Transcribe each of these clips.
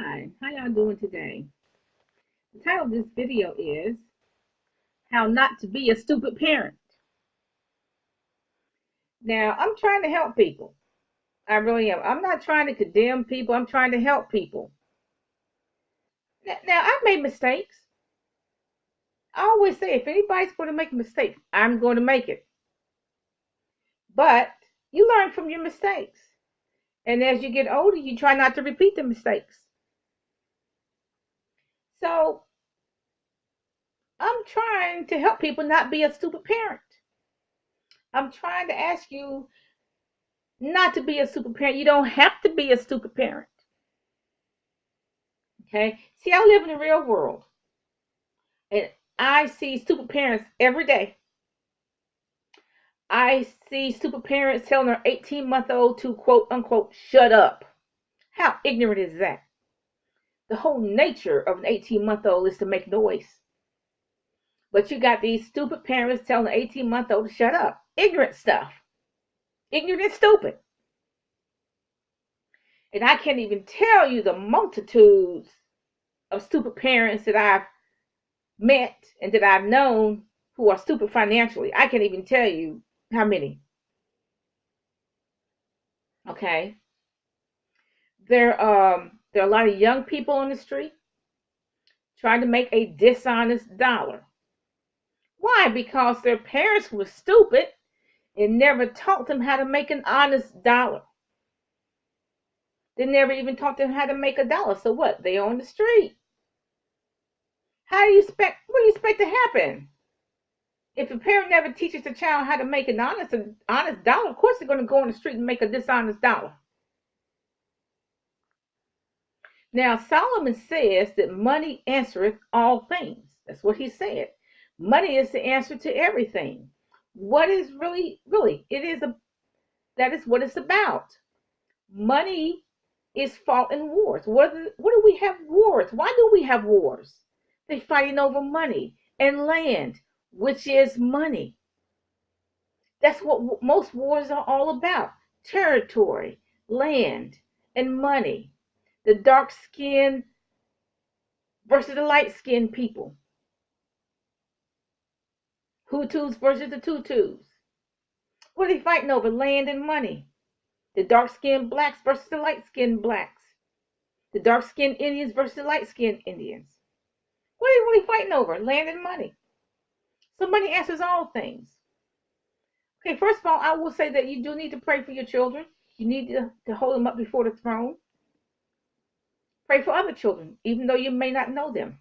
Hi, how y'all doing today? The title of this video is How Not to Be a Stupid Parent. Now, I'm trying to help people. I really am. I'm not trying to condemn people. I'm trying to help people. Now, I've made mistakes. I always say if anybody's going to make a mistake, I'm going to make it. But you learn from your mistakes. And as you get older, you try not to repeat the mistakes. So, I'm trying to help people not be a stupid parent. I'm trying to ask you not to be a stupid parent. You don't have to be a stupid parent. Okay? See, I live in the real world and I see stupid parents every day. I see stupid parents telling their 18-month-old to quote unquote shut up. How ignorant is that? The whole nature of an 18-month-old is to make noise. But you got these stupid parents telling an 18-month-old to shut up. Ignorant stuff. Ignorant and stupid. And I can't even tell you the multitudes of stupid parents that I've met and that I've known who are stupid financially. I can't even tell you how many. Okay. There are a lot of young people on the street trying to make a dishonest dollar. Why? Because their parents were stupid and never taught them how to make an honest dollar. They never even taught them how to make a dollar. So what? They're on the street. How do you expect? What do you expect to happen? If a parent never teaches a child how to make an honest dollar, of course they're going to go on the street and make a dishonest dollar. Now Solomon says that money answereth all things. That's what he said. Money is the answer to everything. What is really, that is what it's about. Money is fought in wars. What do we have wars? Why do we have wars? They're fighting over money and land, which is money. That's what most wars are all about. Territory, land, and money. The dark skinned versus the light skinned people. Hutus versus the Tutus. What are they fighting over? Land and money. The dark skinned blacks versus the light skinned blacks. The dark skinned Indians versus the light skinned Indians. What are they really fighting over? Land and money. So money answers all things. Okay, first of all, I will say that you do need to pray for your children. You need to hold them up before the throne. Pray for other children, even though you may not know them.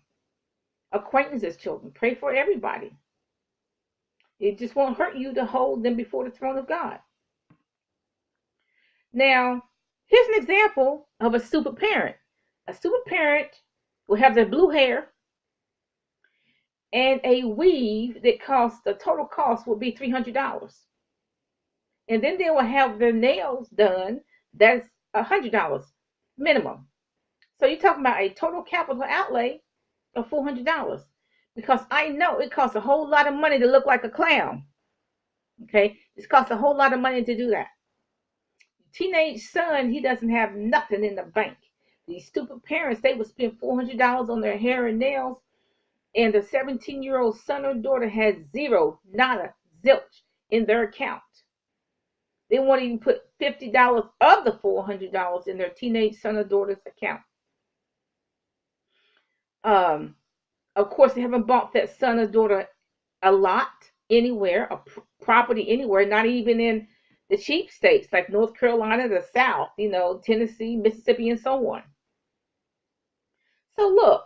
Acquaintances' children. Pray for everybody. It just won't hurt you to hold them before the throne of God. Now, here's an example of a stupid parent. A stupid parent will have their blue hair and a weave that costs, the total cost will be $300. And then they will have their nails done. That's $100 minimum. So you're talking about a total capital outlay of $400 because I know it costs a whole lot of money to look like a clown. Okay, it costs a whole lot of money to do that. Teenage son, he doesn't have nothing in the bank. These stupid parents, they would spend $400 on their hair and nails, and the 17-year-old son or daughter has zero, nada, zilch in their account. They won't even put $50 of the $400 in their teenage son or daughter's account. Of course, they haven't bought that son or daughter a lot anywhere, a property anywhere, not even in the cheap states like North Carolina, the South, Tennessee, Mississippi, and so on. So look,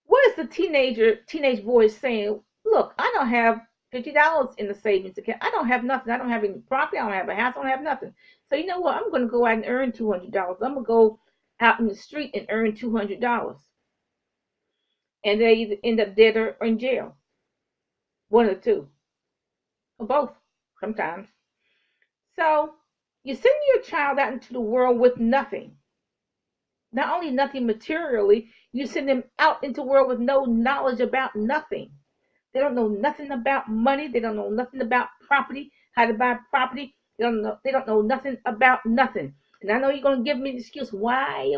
what is the teenage boy saying? Look, I don't have $50 in the savings account. I don't have nothing. I don't have any property. I don't have a house. I don't have nothing. So you know what? I'm going to go out and earn $200. I'm going to go out in the street and earn $200. And they either end up dead or in jail. One or two. Or both, sometimes. So you send your child out into the world with nothing. Not only nothing materially, you send them out into the world with no knowledge about nothing. They don't know nothing about money. They don't know nothing about property, how to buy property. They don't know nothing about nothing. And I know you're going to give me the excuse, why,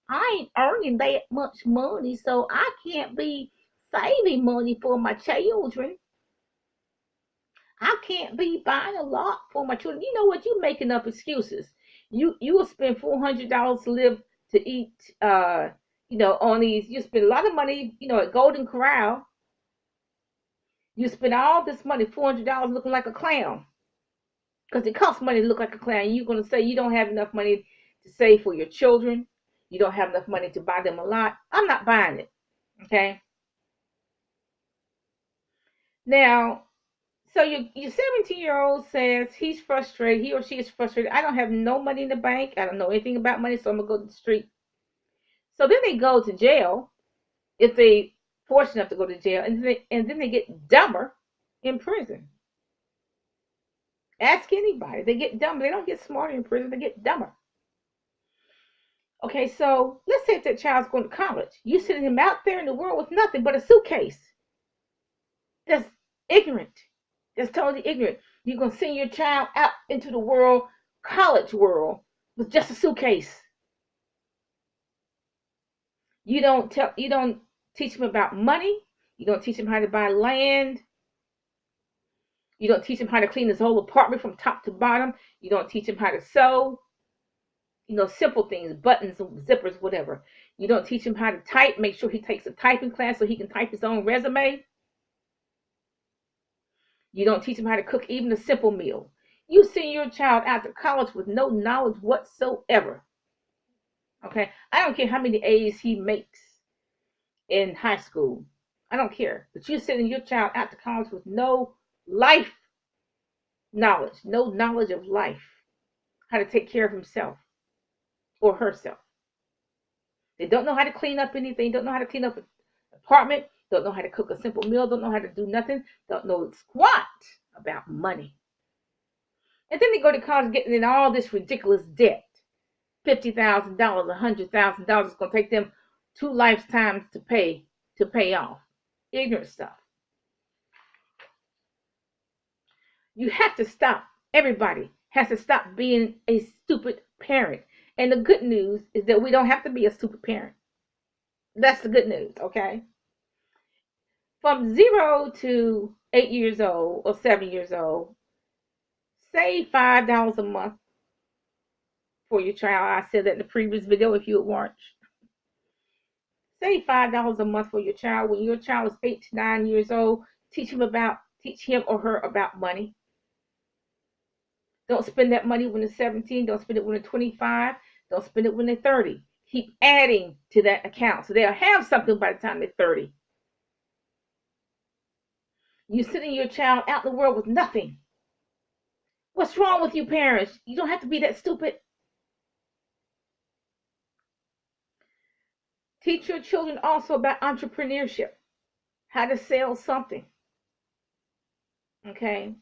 I ain't earning that much money, so I can't be saving money for my children. I can't be buying a lot for my children. You know what? You making up excuses. You will spend $400 to live to eat. On these. You spend a lot of money. At Golden Corral. You spend all this money, $400, looking like a clown, because it costs money to look like a clown. You're gonna say you don't have enough money to save for your children. You don't have enough money to buy them a lot. I'm not buying it. Okay. Now, so your 17-year-old says he's frustrated. He or she is frustrated. I don't have no money in the bank. I don't know anything about money, so I'm gonna go to the street. So then they go to jail if they fortunate enough to go to jail, and then they get dumber in prison. Ask anybody. They get dumber. They don't get smarter in prison. They get dumber. Okay, so let's say if that child's going to college. You sending him out there in the world with nothing but a suitcase. That's ignorant. That's totally ignorant. You're going to send your child out into the world, college world, with just a suitcase. You don't teach him about money. You don't teach him how to buy land. You don't teach him how to clean his whole apartment from top to bottom. You don't teach him how to sew. Simple things, buttons, zippers, whatever. You don't teach him how to type. Make sure he takes a typing class so he can type his own resume. You don't teach him how to cook even a simple meal. You send your child out to college with no knowledge whatsoever. Okay? I don't care how many A's he makes in high school. I don't care. But you're sending your child out to college with no life knowledge, no knowledge of life, how to take care of himself or herself. They don't know how to clean up anything, don't know how to clean up an apartment, don't know how to cook a simple meal, don't know how to do nothing, don't know squat about money. And then they go to college getting in all this ridiculous debt. $50,000, $100,000 is going to take them 2 lifetimes to pay off. Ignorant stuff. You have to stop. Everybody has to stop being a stupid parent. And the good news is that we don't have to be a stupid parent. That's the good news, okay? From 0 to 8 years old or 7 years old, save $5 a month for your child. I said that in the previous video if you weren't. Save $5 a month for your child. When your child is 8 to 9 years old, teach him or her about money. Don't spend that money when they're 17. Don't spend it when they're 25. Don't spend it when they're 30. Keep adding to that account so they'll have something by the time they're 30. You're sending your child out in the world with nothing. What's wrong with you parents? You don't have to be that stupid. Teach your children also about entrepreneurship, how to sell something. Okay?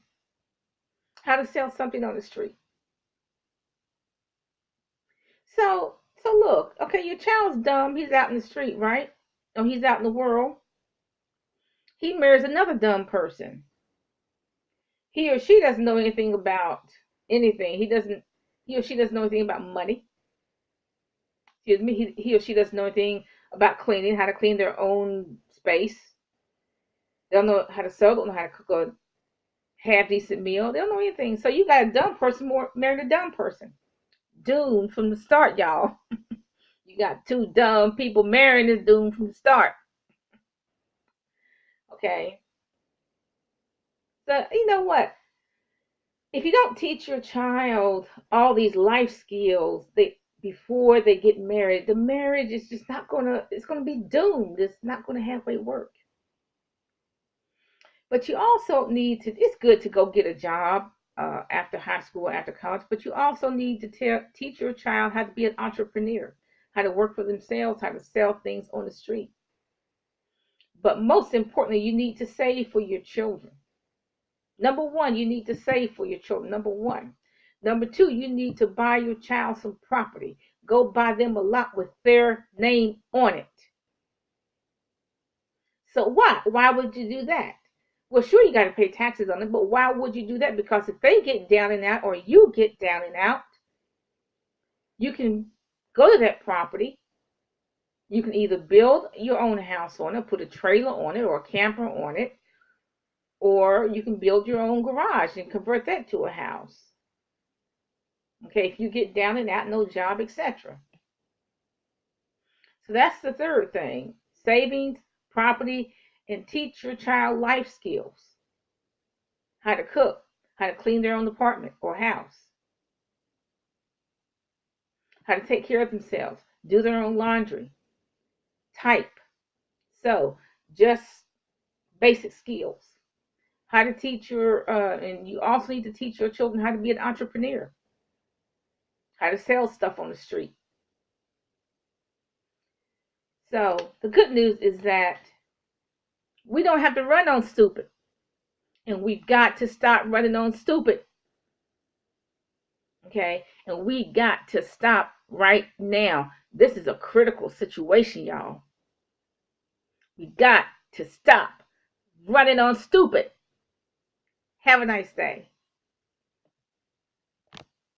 How to sell something on the street. So look, okay, your child's dumb. He's out in the street, right? Or he's out in the world. He marries another dumb person. He or she doesn't know anything about anything. He or she doesn't know anything about money. Excuse me, he or she doesn't know anything about cleaning, how to clean their own space. They don't know how to sew, don't know how to cook a half decent meal. They don't know anything. So you got a dumb person marrying a dumb person. Doomed from the start, y'all. You got 2 dumb people marrying is doomed from the start. Okay. So you know what? If you don't teach your child all these life skills before they get married, the marriage is just not it's gonna be doomed. It's not gonna halfway work. But you also need to, it's good to go get a job after high school, after college, but you also need to teach your child how to be an entrepreneur, how to work for themselves, how to sell things on the street. But most importantly, you need to save for your children. Number 1, you need to save for your children. Number 1. Number 2, you need to buy your child some property. Go buy them a lot with their name on it. So why? Why would you do that? Well, sure, you got to pay taxes on it, but why would you do that? Because if they get down and out or you get down and out, you can go to that property You can either build your own house on it, put a trailer on it or a camper on it, or you can build your own garage and convert that to a house. Okay, if you get down and out, no job, etc. So that's the third thing: savings, property, and teach your child life skills: how to cook, how to clean their own apartment or house, how to take care of themselves, do their own laundry, type. So, just basic skills. How to teach and you also need to teach your children how to be an entrepreneur, how to sell stuff on the street. So, the good news is that we don't have to run on stupid. And we've got to stop running on stupid. Okay? And we got to stop right now. This is a critical situation, y'all. We got to stop running on stupid. Have a nice day.